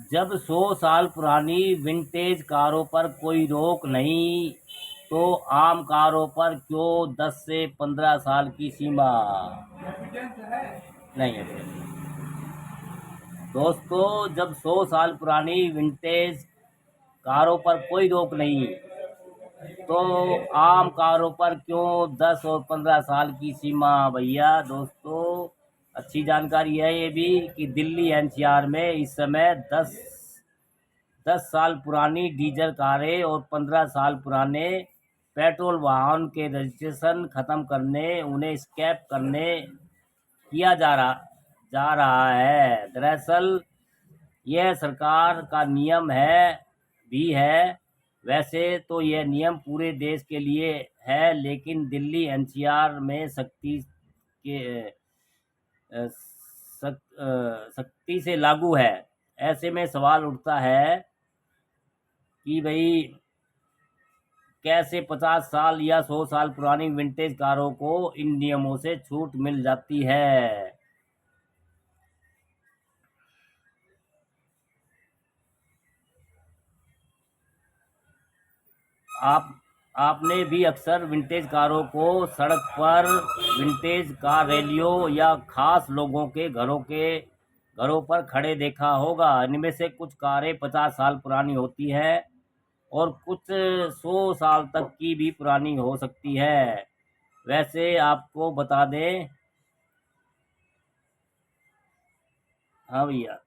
जब 100 साल पुरानी विंटेज कारों पर कोई रोक नहीं, तो आम कारों पर क्यों 10 से 15 साल की सीमा? नहीं है दोस्तों, जब 100 साल पुरानी विंटेज कारों पर कोई रोक नहीं, तो आम कारों पर क्यों 10 और 15 साल की सीमा? भैया दोस्तों, अच्छी जानकारी है ये भी कि दिल्ली एनसीआर में इस समय 10 साल पुरानी डीजल कारें और 15 साल पुराने पेट्रोल वाहन के रजिस्ट्रेशन खत्म करने, उन्हें स्क्रैप करने किया जा रहा है। दरअसल यह सरकार का नियम है। वैसे तो यह नियम पूरे देश के लिए है, लेकिन दिल्ली एनसीआर में सख्ती से लागू है। ऐसे में सवाल उठता है कि भाई, कैसे 50 साल या 100 साल पुरानी विंटेज कारों को इन नियमों से छूट मिल जाती है? आप आपने भी अक्सर विंटेज कारों को सड़क पर विंटेज कार रैलियों या खास लोगों के घरों पर खड़े देखा होगा। इनमें से कुछ कारें 50 साल पुरानी होती हैं और कुछ 100 साल तक की भी पुरानी हो सकती है। वैसे आपको बता दें। हाँ भैया।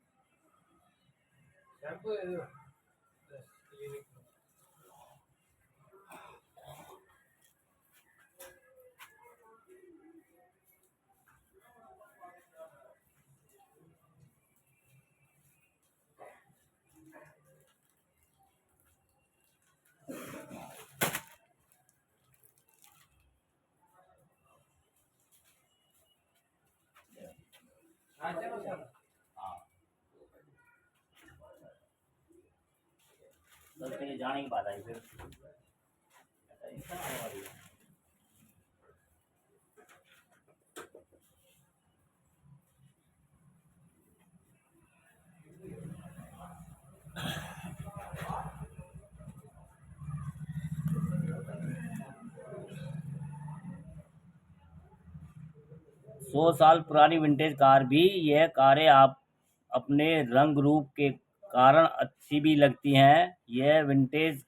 100 साल पुरानी विंटेज कार भी, यह कारें आप अपने रंग रूप के कारण अच्छी भी लगती हैं। यह विंटेज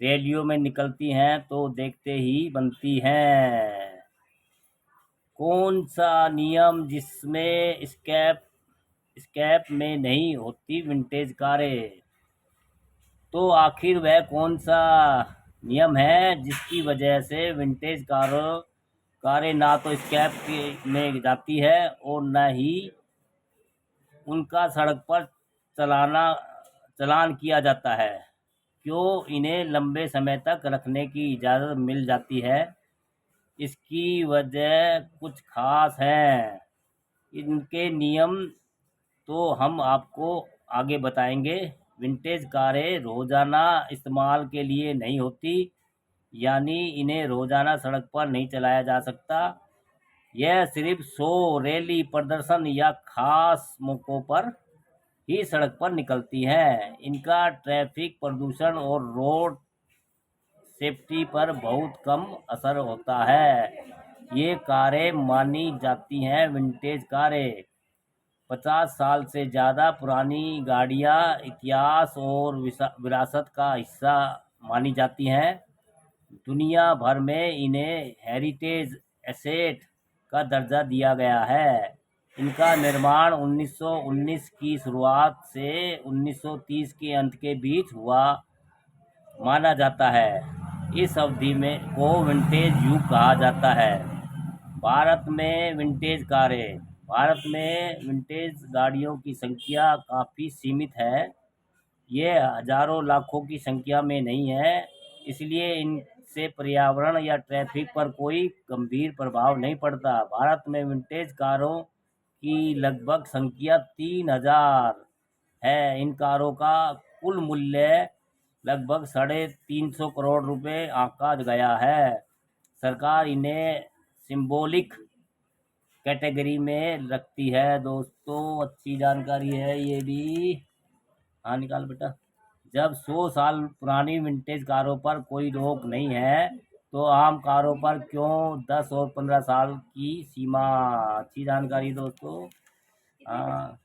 रैलियों में निकलती हैं तो देखते ही बनती हैं। कौन सा नियम जिसमें स्क्रैप में नहीं होती विंटेज कारें? तो आखिर वह कौन सा नियम है जिसकी वजह से विंटेज कारें ना तो स्क्रैप में जाती है और न ही उनका सड़क पर चलाना चलान किया जाता है? क्यों इन्हें लंबे समय तक रखने की इजाज़त मिल जाती है? इसकी वजह कुछ खास है। इनके नियम तो हम आपको आगे बताएंगे। विंटेज कारें रोज़ाना इस्तेमाल के लिए नहीं होती, यानी इन्हें रोज़ाना सड़क पर नहीं चलाया जा सकता। यह सिर्फ शो, रैली, प्रदर्शन या खास मौक़ों पर ही सड़क पर निकलती हैं। इनका ट्रैफिक प्रदूषण और रोड सेफ्टी पर बहुत कम असर होता है। ये कारें मानी जाती हैं विंटेज कारें। 50 साल से ज़्यादा पुरानी गाड़ियाँ इतिहास और विरासत का हिस्सा मानी जाती हैं। दुनिया भर में इन्हें हेरिटेज एसेट का दर्जा दिया गया है। इनका निर्माण 1919 की शुरुआत से 1930 के अंत के बीच हुआ माना जाता है। इस अवधि में को विंटेज युग कहा जाता है। भारत में विंटेज कारें भारत में विंटेज गाड़ियों की संख्या काफ़ी सीमित है। ये हजारों लाखों की संख्या में नहीं है, इसलिए इनसे पर्यावरण या ट्रैफिक पर कोई गंभीर प्रभाव नहीं पड़ता। भारत में विंटेज कारों की लगभग संख्या 3000 है। इन कारों का कुल मूल्य लगभग 350 करोड़ रुपए आंका गया है। सरकार इन्हें सिंबॉलिक कैटेगरी में रखती है। दोस्तों, अच्छी जानकारी है ये भी। हाँ निकाल बेटा। जब 100 साल पुरानी विंटेज कारों पर कोई रोक नहीं है तो आम कारों पर क्यों 10 और 15 साल की सीमा। अच्छी जानकारी दोस्तों। हाँ